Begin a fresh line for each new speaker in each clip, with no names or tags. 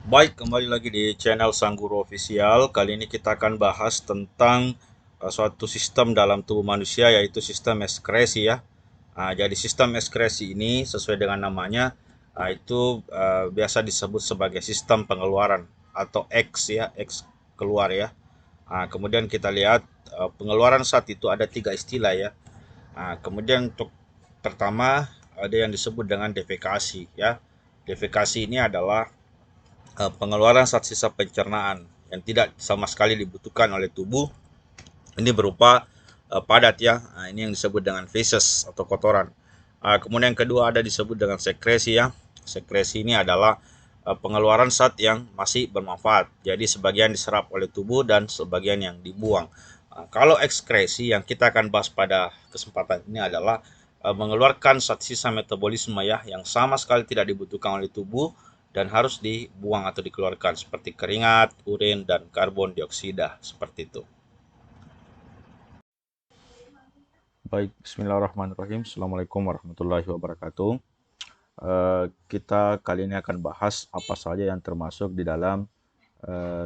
Baik, kembali lagi di channel Sang Guru Official. Kali ini kita akan bahas tentang suatu sistem dalam tubuh manusia, yaitu sistem ekskresi ya. Jadi sistem ekskresi ini sesuai dengan namanya, itu biasa disebut sebagai sistem pengeluaran atau X ya, X keluar ya. Kemudian kita lihat pengeluaran saat itu ada tiga istilah ya. Kemudian untuk pertama ada yang disebut dengan defekasi ya. Defekasi ini adalah pengeluaran saat sisa pencernaan yang tidak sama sekali dibutuhkan oleh tubuh. Ini berupa padat ya. Ini yang disebut dengan feces atau kotoran. Kemudian yang kedua ada disebut dengan sekresi ya. Sekresi ini adalah pengeluaran zat yang masih bermanfaat. Jadi sebagian diserap oleh tubuh dan sebagian yang dibuang. Kalau ekskresi yang kita akan bahas pada kesempatan ini adalah mengeluarkan zat sisa metabolisme ya yang sama sekali tidak dibutuhkan oleh tubuh dan harus dibuang atau dikeluarkan seperti keringat, urin, dan karbon dioksida seperti itu. Baik, bismillahirrahmanirrahim. Assalamualaikum warahmatullahi wabarakatuh. Kita kali ini akan bahas apa saja yang termasuk di dalam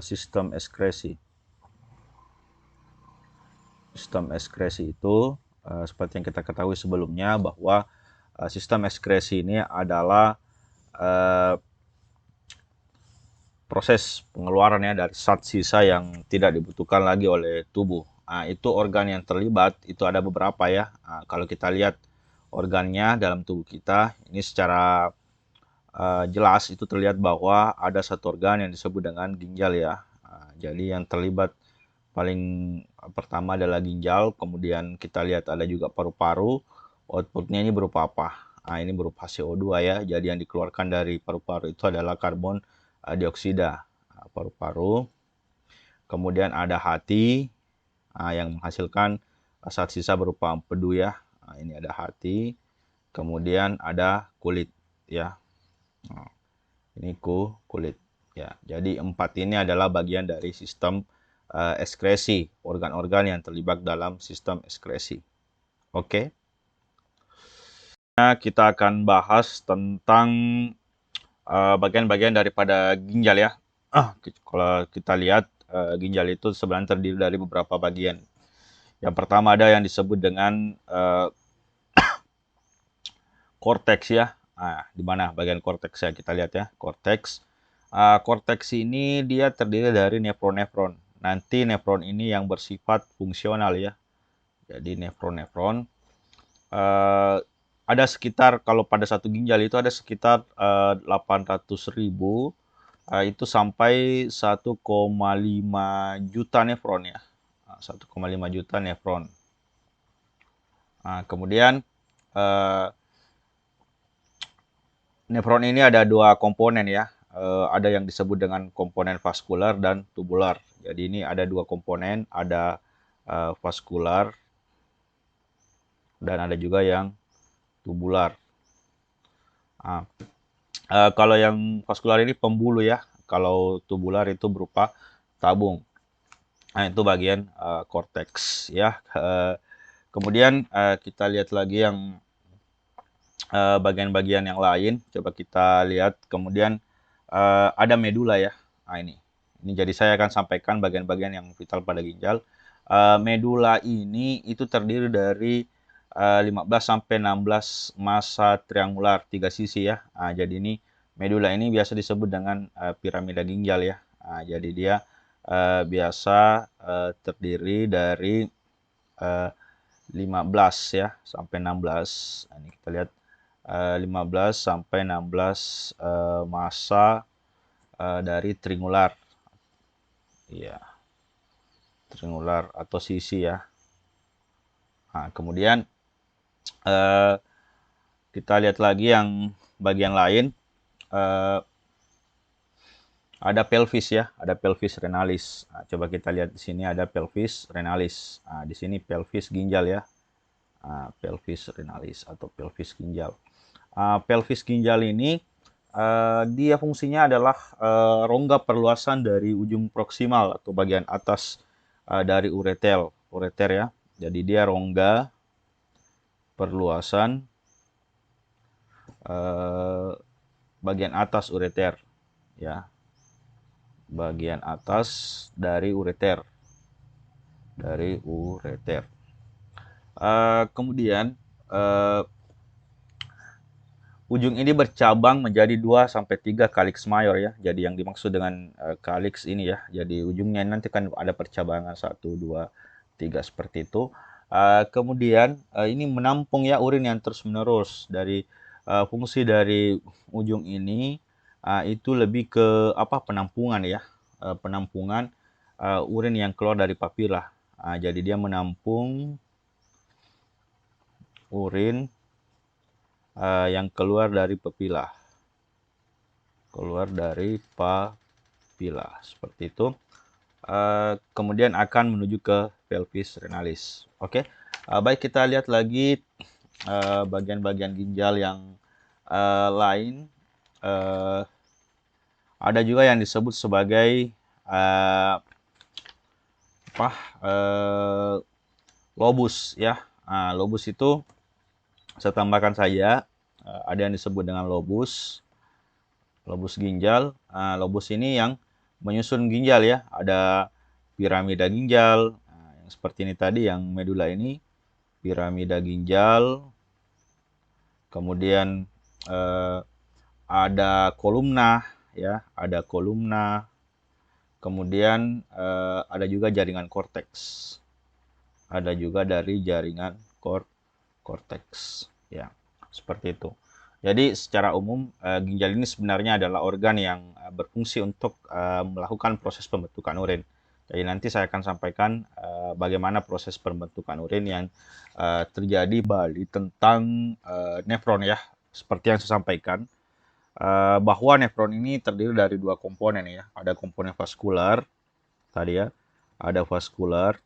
sistem ekskresi. Sistem ekskresi itu seperti yang kita ketahui sebelumnya bahwa sistem ekskresi ini adalah uh, proses pengeluarannya dari zat sisa yang tidak dibutuhkan lagi oleh tubuh. Itu organ yang terlibat, itu ada beberapa ya. Kalau kita lihat organnya dalam tubuh kita, ini secara jelas itu terlihat bahwa ada satu organ yang disebut dengan ginjal ya. Jadi yang terlibat paling pertama adalah ginjal, kemudian kita lihat ada juga paru-paru. Outputnya ini berupa apa? Ini berupa CO2 ya. Jadi yang dikeluarkan dari paru-paru itu adalah karbon dioksida. Paru-paru. Kemudian ada hati yang menghasilkan zat sisa berupa empedu ya. Ini ada hati. Kemudian ada kulit ya. Ini kulit ya. Jadi empat ini adalah bagian dari sistem ekskresi, organ-organ yang terlibat dalam sistem ekskresi. Oke. Kita akan bahas tentang bagian-bagian daripada ginjal ya. Kalau kita lihat ginjal itu sebenarnya terdiri dari beberapa bagian. Yang pertama ada yang disebut dengan korteks ya. Di mana bagian korteks ya, kita lihat ya, korteks. Korteks ini dia terdiri dari nefron-nefron. Nanti nefron ini yang bersifat fungsional ya. Jadi nefron-nefron ada sekitar, kalau pada satu ginjal itu ada sekitar 800.000 itu sampai 1,5 juta nefron ya. 1,5 juta nefron. Kemudian nefron ini ada dua komponen ya. Ada yang disebut dengan komponen vaskular dan tubular. Jadi ini ada dua komponen, ada vaskular dan ada juga yang tubular. Kalau yang vaskular ini pembuluh ya. Kalau tubular itu berupa tabung. Itu bagian korteks ya. Kemudian kita lihat lagi yang bagian-bagian yang lain. Coba kita lihat. Kemudian ada medula ya. Ini jadi saya akan sampaikan bagian-bagian yang vital pada ginjal. Medula ini itu terdiri dari 15 sampai 16 massa triangular, tiga sisi ya. Jadi ini medula ini biasa disebut dengan piramida ginjal ya. Jadi dia biasa terdiri dari 15 ya sampai 16. Ini kita lihat 15 sampai 16 massa dari triangular. Iya. Triangular atau sisi ya. Kemudian kita lihat lagi yang bagian lain. Ada pelvis ya, ada pelvis renalis. Coba kita lihat di sini ada pelvis renalis. Di sini pelvis ginjal ya. Pelvis renalis atau pelvis ginjal. Pelvis ginjal ini dia fungsinya adalah rongga perluasan dari ujung proksimal atau bagian atas dari ureter ya. Jadi dia rongga perluasan bagian atas ureter ya. bagian atas dari ureter, kemudian eh, ujung ini bercabang menjadi 2 sampai 3 kaliks mayor ya. Jadi yang dimaksud dengan kaliks ini ya. Jadi ujungnya nanti kan ada percabangan 1, 2, 3 seperti itu. Kemudian ini menampung ya urin yang terus-menerus dari fungsi dari ujung ini itu lebih ke apa penampungan ya. Penampungan urin yang keluar dari papila. Jadi dia menampung urin yang keluar dari papila, seperti itu. Kemudian akan menuju ke pelvis renalis. Oke, baik kita lihat lagi bagian-bagian ginjal yang lain. Ada juga yang disebut sebagai lobus ya. Lobus itu saya tambahkan saja, ada yang disebut dengan lobus ginjal. Lobus ini yang menyusun ginjal ya, ada piramida ginjal, yang seperti ini tadi, yang medula ini piramida ginjal, kemudian ada kolumna ya, kemudian ada juga jaringan korteks, dari jaringan korteks ya, seperti itu. Jadi secara umum ginjal ini sebenarnya adalah organ yang berfungsi untuk melakukan proses pembentukan urin. Jadi nanti saya akan sampaikan bagaimana proses pembentukan urin yang terjadi Bali tentang nefron ya. Seperti yang saya sampaikan bahwa nefron ini terdiri dari 2 komponen ya. Ada komponen vaskular tadi ya. Ada vaskular.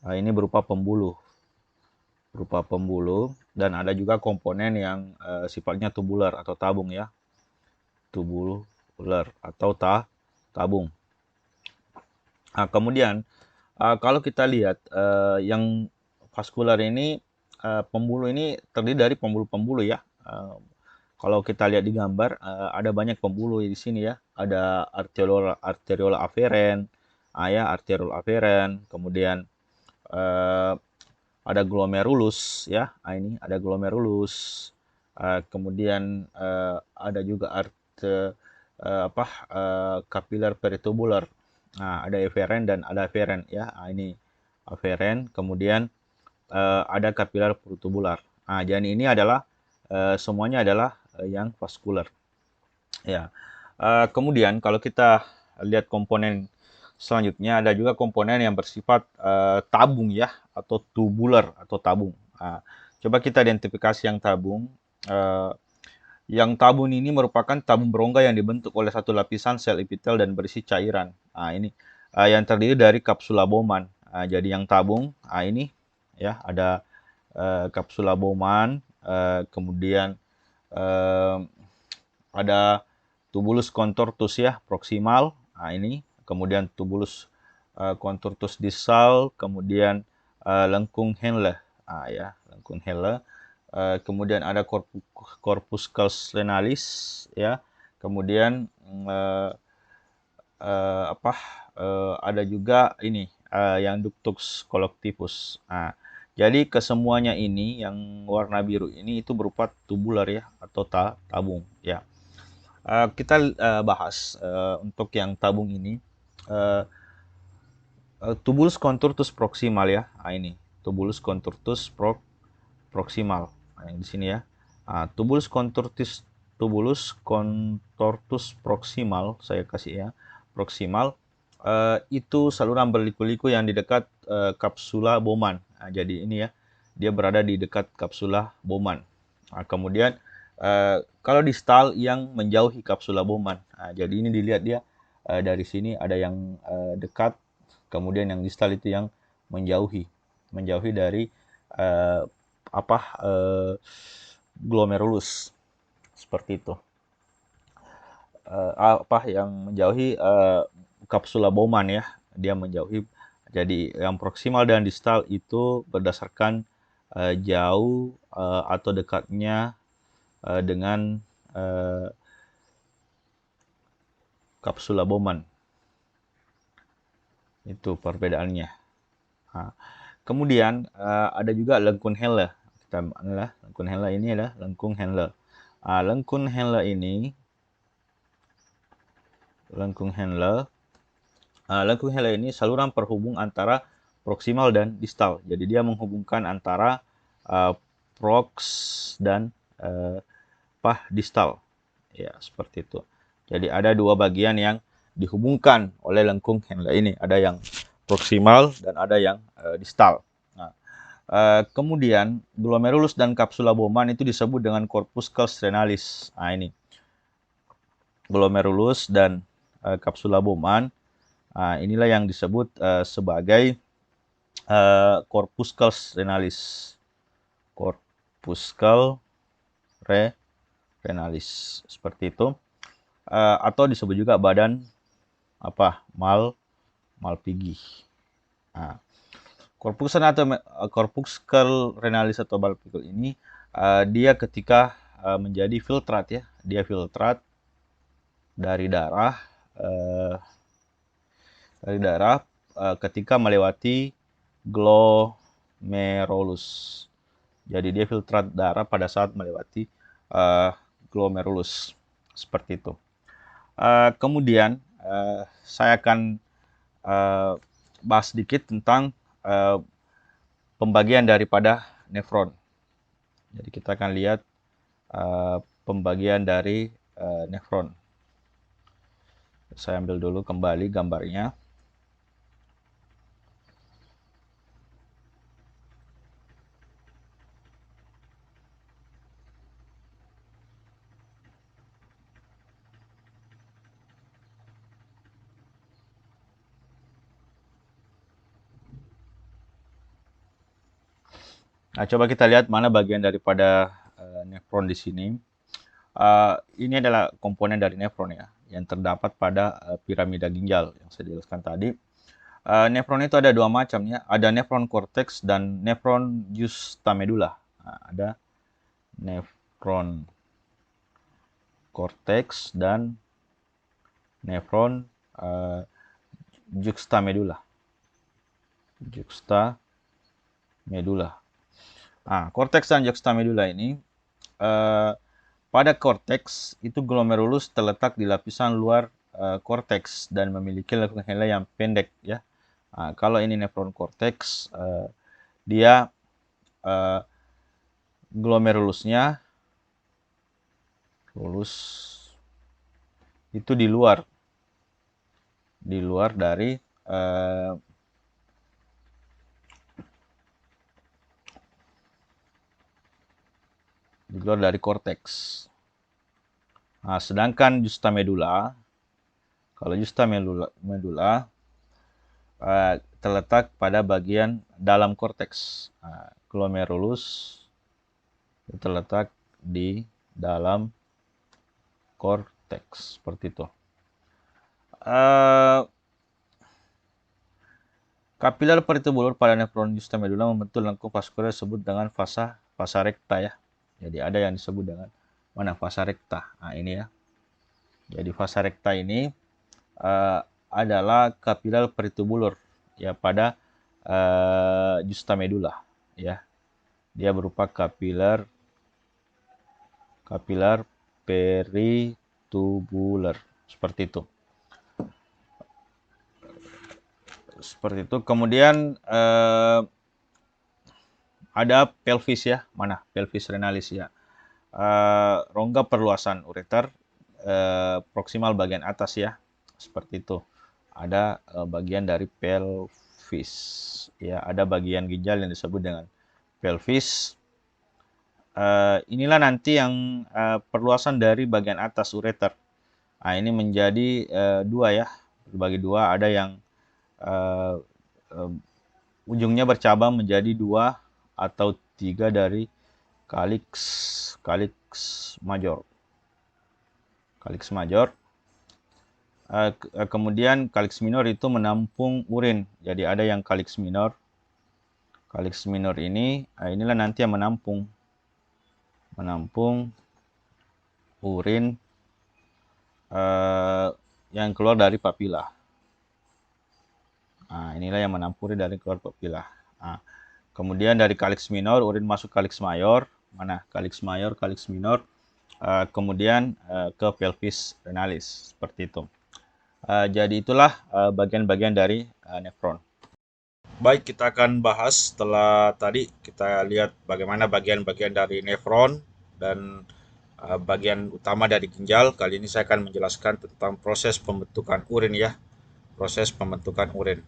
Ini berupa pembuluh dan ada juga komponen yang sifatnya tubular atau tabung ya, tabung. Kemudian kalau kita lihat yang vaskular ini, pembuluh ini terdiri dari pembuluh-pembuluh ya. Kalau kita lihat di gambar ada banyak pembuluh di sini ya, ada arteriola aferen, arteriole aferen, kemudian ada glomerulus ya, ini ada glomerulus, kemudian ada juga kapiler peritubular. Ada eferen dan ada aferen ya, ini aferen, kemudian ada kapiler peritubular. Jadi ini adalah semuanya adalah yang vaskular ya. Kemudian kalau kita lihat komponen selanjutnya, ada juga komponen yang bersifat tabung ya, atau tubular atau tabung. Coba kita identifikasi yang tabung. Yang tabung ini merupakan tabung berongga yang dibentuk oleh satu lapisan sel epitel dan berisi cairan. Ini yang terdiri dari kapsula Bowman. Jadi yang tabung, ini ya ada kapsula Bowman, kemudian ada tubulus contortus ya, proksimal. Ini kemudian tubulus contortus distal, kemudian lengkung Henle, ya, lengkung Henle. Kemudian ada corpusculus renalis ya, kemudian ada juga ini yang ductus collectifus. Jadi kesemuanya ini yang warna biru ini itu berupa tubular ya, atau tabung ya. Kita bahas untuk yang tabung ini, tubulus contortus proximal ya. Ini tubulus contortus proximal, yang di sini ya. Tubulus contortus proximal, saya kasih ya, proximal, itu saluran berliku-liku yang di dekat kapsula Bowman. Jadi ini ya, dia berada di dekat kapsula Bowman. Kemudian kalau distal yang menjauhi kapsula Bowman. Jadi ini dilihat dia dari sini ada yang dekat, kemudian yang distal itu yang menjauhi dari glomerulus, seperti itu. Yang menjauhi kapsula Bowman ya, dia menjauhi. Jadi yang proksimal dan distal itu berdasarkan jauh atau dekatnya dengan kapsula Bowman Itu perbedaannya. Nah, kemudian ada juga lengkung Henle. Kita adalah lengkung Henle ini adalah lengkung Henle. Lengkung Henle ini lengkung Henle lengkung Henle ini saluran perhubung antara proksimal dan distal. Jadi dia menghubungkan antara prox dan distal. Ya, seperti itu. Jadi ada dua bagian yang dihubungkan oleh lengkung Henle ini. Ada yang proksimal dan ada yang distal. Nah, kemudian glomerulus dan kapsula Bowman itu disebut dengan corpuscles renalis. Nah, ini glomerulus dan kapsula Bowman. Inilah yang disebut sebagai corpuscles renalis. Corpuscle renalis seperti itu. Atau disebut juga badan Malpighi. Corpuscle renalis atau Malpighi ini dia ketika menjadi filtrat ya, dia filtrat dari darah ketika melewati glomerulus. Jadi dia filtrat darah pada saat melewati glomerulus seperti itu. Kemudian saya akan bahas sedikit tentang pembagian daripada nefron. Jadi kita akan lihat pembagian dari nefron. Saya ambil dulu kembali gambarnya. Nah, coba kita lihat mana bagian daripada nefron di sini. Ini adalah komponen dari nefron ya, yang terdapat pada piramida ginjal yang saya jelaskan tadi. Nefron itu ada dua macam ya, ada nefron cortex dan nefron justa medulla. Ada nefron cortex dan nefron juxta medulla. Cortex dan juxta medulla ini pada korteks itu glomerulus terletak di lapisan luar korteks dan memiliki lengkung Henle yang pendek ya. Kalau ini nefron korteks, dia glomerulusnya itu di luar dari korteks. Sedangkan justa medulla, kalau justa medulla terletak pada bagian dalam korteks. Glomerulus terletak di dalam korteks seperti itu. Kapiler peritubulur pada nefron justa medulla membentuk lengkung vaskuler disebut dengan vasa recta ya. Jadi ada yang disebut dengan vasa recta. Ini ya. Jadi vasa recta ini adalah kapiler peritubulur ya pada justa medulla ya. Dia berupa kapiler peritubular seperti itu. Kemudian ada pelvis ya, pelvis renalis ya. Rongga perluasan ureter proksimal bagian atas ya, seperti itu. Ada bagian dari pelvis ya, ada bagian ginjal yang disebut dengan pelvis. Inilah nanti yang perluasan dari bagian atas ureter. Ini menjadi dua ya, berbagi dua. Ada yang ujungnya bercabang menjadi 2 atau 3 dari kaliks major. Kemudian kaliks minor itu menampung urin. Jadi ada yang kaliks minor. Kaliks minor ini, inilah nanti yang menampung urin yang keluar dari papila. Nah, inilah yang menampuri dari keluar papila. Nah, kemudian dari kaliks minor, urin masuk kaliks mayor. Mana? Kaliks mayor, kaliks minor. Kemudian ke pelvis renalis. Seperti itu. Jadi itulah bagian-bagian dari nefron. Baik, kita akan bahas setelah tadi kita lihat bagaimana bagian-bagian dari nefron dan bagian utama dari ginjal. Kali ini saya akan menjelaskan tentang proses pembentukan urin ya. Proses pembentukan urin.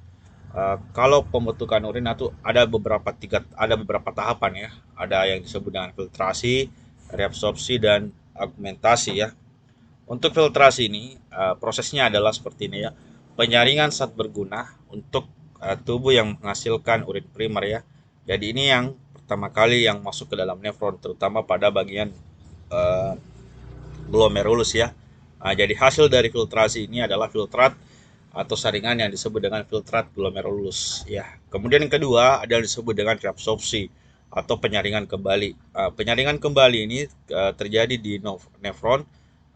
Kalau pembentukan urin itu ada beberapa tahapan ya. Ada yang disebut dengan filtrasi, reabsorpsi dan augmentasi ya. Untuk filtrasi ini prosesnya adalah seperti ini ya. Penyaringan zat berguna untuk tubuh yang menghasilkan urin primer ya. Jadi ini yang pertama kali yang masuk ke dalam nefron, terutama pada bagian uh, glomerulus ya. Jadi hasil dari filtrasi ini adalah filtrat atau saringan yang disebut dengan filtrat glomerulus ya. Kemudian yang kedua ada yang disebut dengan reabsorpsi atau penyaringan kembali. Penyaringan kembali ini terjadi di nefron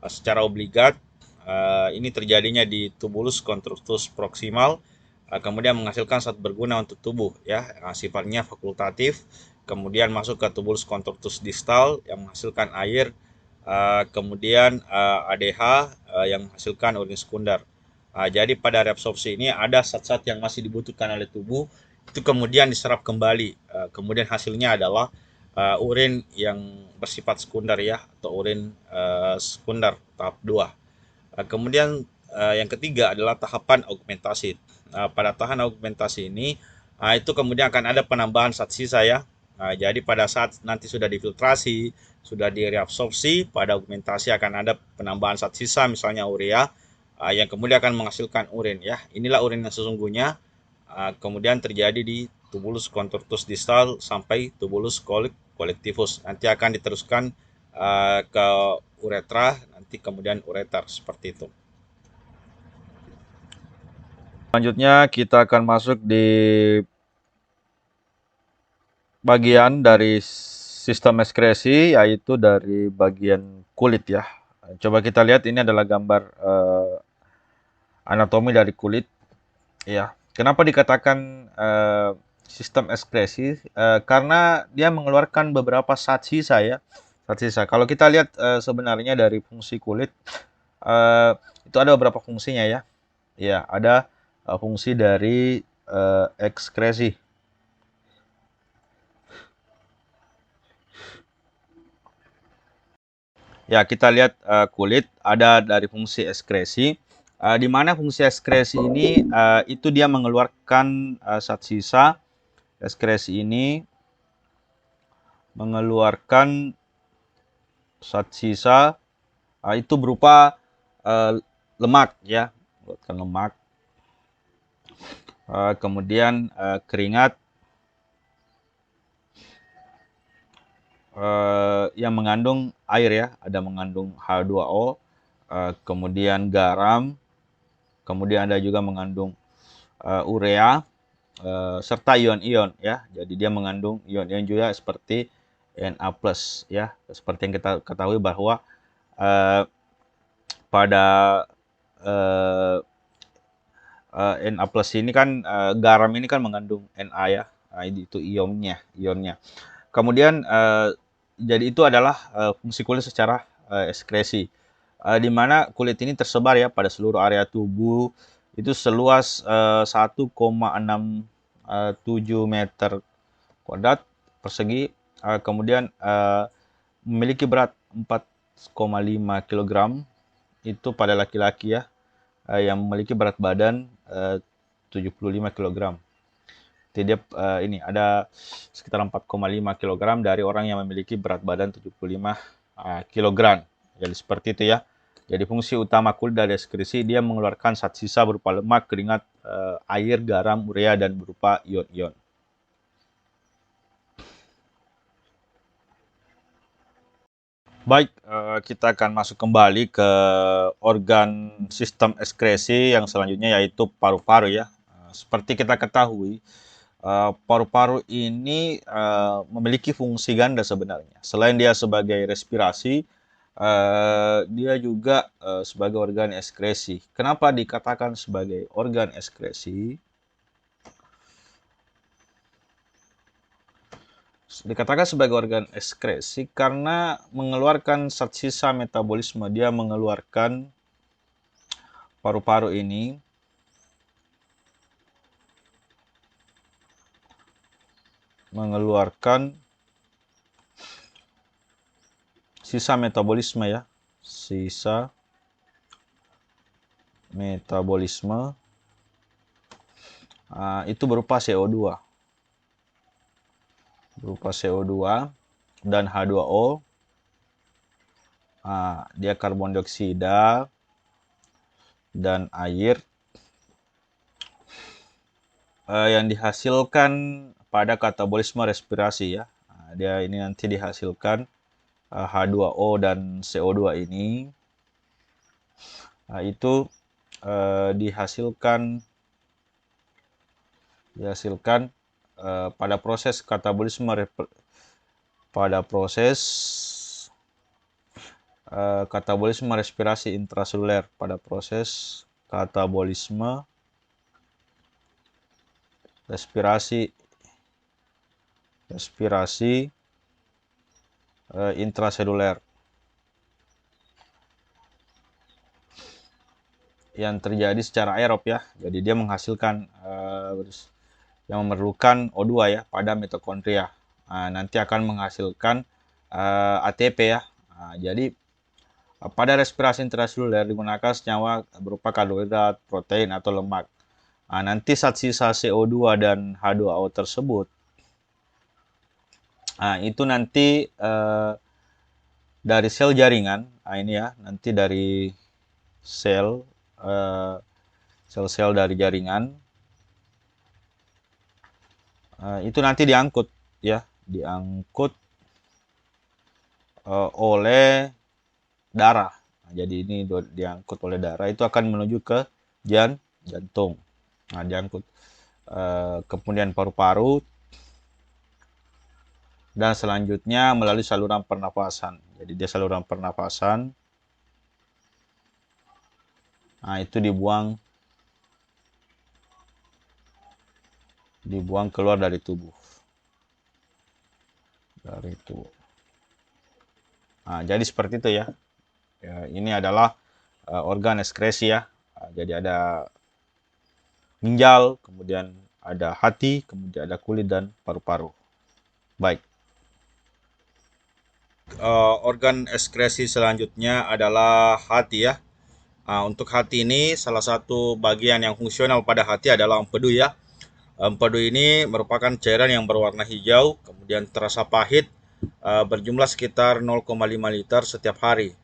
secara obligat. Ini terjadinya di tubulus constrictus proximal, kemudian menghasilkan zat berguna untuk tubuh ya, sifatnya fakultatif, kemudian masuk ke tubulus constrictus distal yang menghasilkan air, kemudian ADH yang menghasilkan urin sekunder. Jadi pada reabsorpsi ini ada zat-zat yang masih dibutuhkan oleh tubuh, itu kemudian diserap kembali. Kemudian hasilnya adalah urin yang bersifat sekunder ya, atau urin sekunder tahap 2. Kemudian yang ketiga adalah tahapan augmentasi. Pada tahapan augmentasi ini itu kemudian akan ada penambahan zat sisa ya. Jadi pada saat nanti sudah difiltrasi, sudah direabsorpsi, pada augmentasi akan ada penambahan zat sisa misalnya urea yang kemudian akan menghasilkan urin ya. Inilah urin yang sesungguhnya kemudian terjadi di tubulus constrictus distal sampai tubulus collectivus. Nanti akan diteruskan ke uretra, nanti kemudian ureter seperti itu. Selanjutnya kita akan masuk di bagian dari sistem ekskresi, yaitu dari bagian kulit ya. Coba kita lihat, ini adalah gambar anatomi dari kulit ya. Kenapa dikatakan sistem ekskresi? Karena dia mengeluarkan beberapa zat sisa ya. Zat sisa. Kalau kita lihat sebenarnya dari fungsi kulit, itu ada beberapa fungsinya ya. Ya, ada fungsi dari ekskresi. Ya, kita lihat kulit ada dari fungsi ekskresi. Di mana fungsi ekskresi ini itu dia mengeluarkan zat sisa. Ekskresi ini mengeluarkan zat sisa itu berupa lemak ya, mengeluarkan lemak. Kemudian keringat yang mengandung air ya, ada mengandung H2O, kemudian garam, kemudian ada juga mengandung urea, serta ion-ion ya. Jadi dia mengandung ion-ion juga seperti Na+ ya. Seperti yang kita ketahui bahwa pada Na+ ini kan garam ini kan mengandung Na ya. Nah, itu ionnya. Kemudian jadi itu adalah fungsi kulit secara ekskresi. Di mana kulit ini tersebar ya pada seluruh area tubuh, itu seluas 1,67 meter kuadrat persegi, kemudian memiliki berat 4,5 kg itu pada laki-laki ya, yang memiliki berat badan 75 kg. Jadi dia ini ada sekitar 4,5 kg dari orang yang memiliki berat badan 75 kg. Jadi seperti itu ya. Jadi fungsi utama kulit dari ekskresi, dia mengeluarkan zat sisa berupa lemak, keringat, air, garam, urea, dan berupa ion-ion. Baik, kita akan masuk kembali ke organ sistem ekskresi yang selanjutnya, yaitu paru-paru ya. Seperti kita ketahui, paru-paru ini memiliki fungsi ganda sebenarnya. Selain dia sebagai respirasi, dia juga sebagai organ ekskresi. Kenapa dikatakan sebagai organ ekskresi? Dikatakan sebagai organ ekskresi karena mengeluarkan zat sisa metabolisme. Dia mengeluarkan paru-paru ini mengeluarkan sisa metabolisme ya. Sisa metabolisme itu berupa CO2. Berupa CO2 dan H2O. Dia karbon dioksida dan air yang dihasilkan pada katabolisme respirasi ya. Dia ini nanti dihasilkan H2O dan CO2 ini itu dihasilkan pada proses katabolisme katabolisme respirasi intraseluler, pada proses katabolisme respirasi intraseluler yang terjadi secara aerob ya. Jadi dia menghasilkan yang memerlukan O2 ya pada mitokondria. Nanti akan menghasilkan ATP ya. Jadi pada respirasi intraseluler digunakan senyawa berupa karbohidrat, protein atau lemak. Nanti zat sisa CO2 dan H2O tersebut itu nanti dari sel jaringan. Ini ya, nanti dari sel-sel dari jaringan itu nanti diangkut ya, diangkut oleh darah. Jadi ini diangkut oleh darah, itu akan menuju ke jantung. Diangkut kemudian paru-paru dan selanjutnya melalui saluran pernapasan. Jadi dia saluran pernapasan. Itu dibuang keluar dari tubuh. Jadi seperti itu ya. Ini adalah organ ekskresi ya. Jadi ada ginjal, kemudian ada hati, kemudian ada kulit dan paru-paru. Baik. Organ ekskresi selanjutnya adalah hati ya. Untuk hati ini salah satu bagian yang fungsional pada hati adalah empedu ya. Empedu ini merupakan cairan yang berwarna hijau, kemudian terasa pahit, berjumlah sekitar 0,5 liter setiap hari.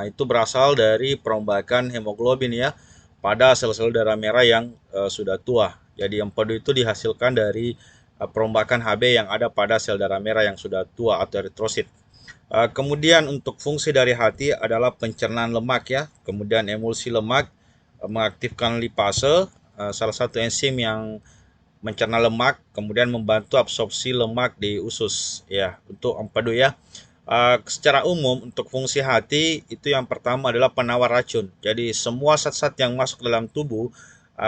Itu berasal dari perombakan hemoglobin ya pada sel-sel darah merah yang sudah tua. Jadi empedu itu dihasilkan dari perombakan Hb yang ada pada sel darah merah yang sudah tua atau eritrosit. Kemudian untuk fungsi dari hati adalah pencernaan lemak ya, kemudian emulsi lemak, mengaktifkan lipase, salah satu enzim yang mencerna lemak, kemudian membantu absorpsi lemak di usus ya untuk empedu ya. Secara umum untuk fungsi hati itu yang pertama adalah penawar racun. Jadi semua zat-zat yang masuk dalam tubuh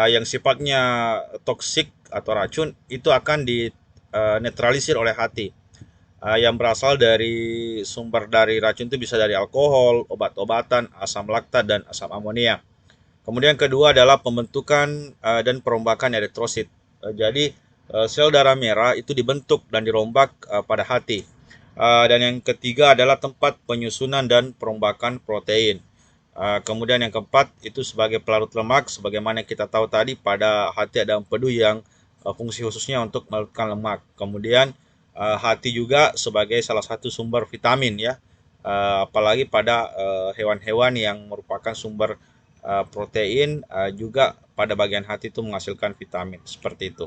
yang sifatnya toksik atau racun itu akan dinetralisir oleh hati. Yang berasal dari sumber dari racun itu bisa dari alkohol, obat-obatan, asam laktat dan asam amonia. Kemudian kedua adalah pembentukan dan perombakan eritrosit. Jadi sel darah merah itu dibentuk dan dirombak pada hati. Dan yang ketiga adalah tempat penyusunan dan perombakan protein. Kemudian yang keempat itu sebagai pelarut lemak, sebagaimana kita tahu tadi pada hati ada empedu yang fungsi khususnya untuk melarutkan lemak. Kemudian hati juga sebagai salah satu sumber vitamin ya, apalagi pada hewan-hewan yang merupakan sumber protein, juga pada bagian hati itu menghasilkan vitamin seperti itu.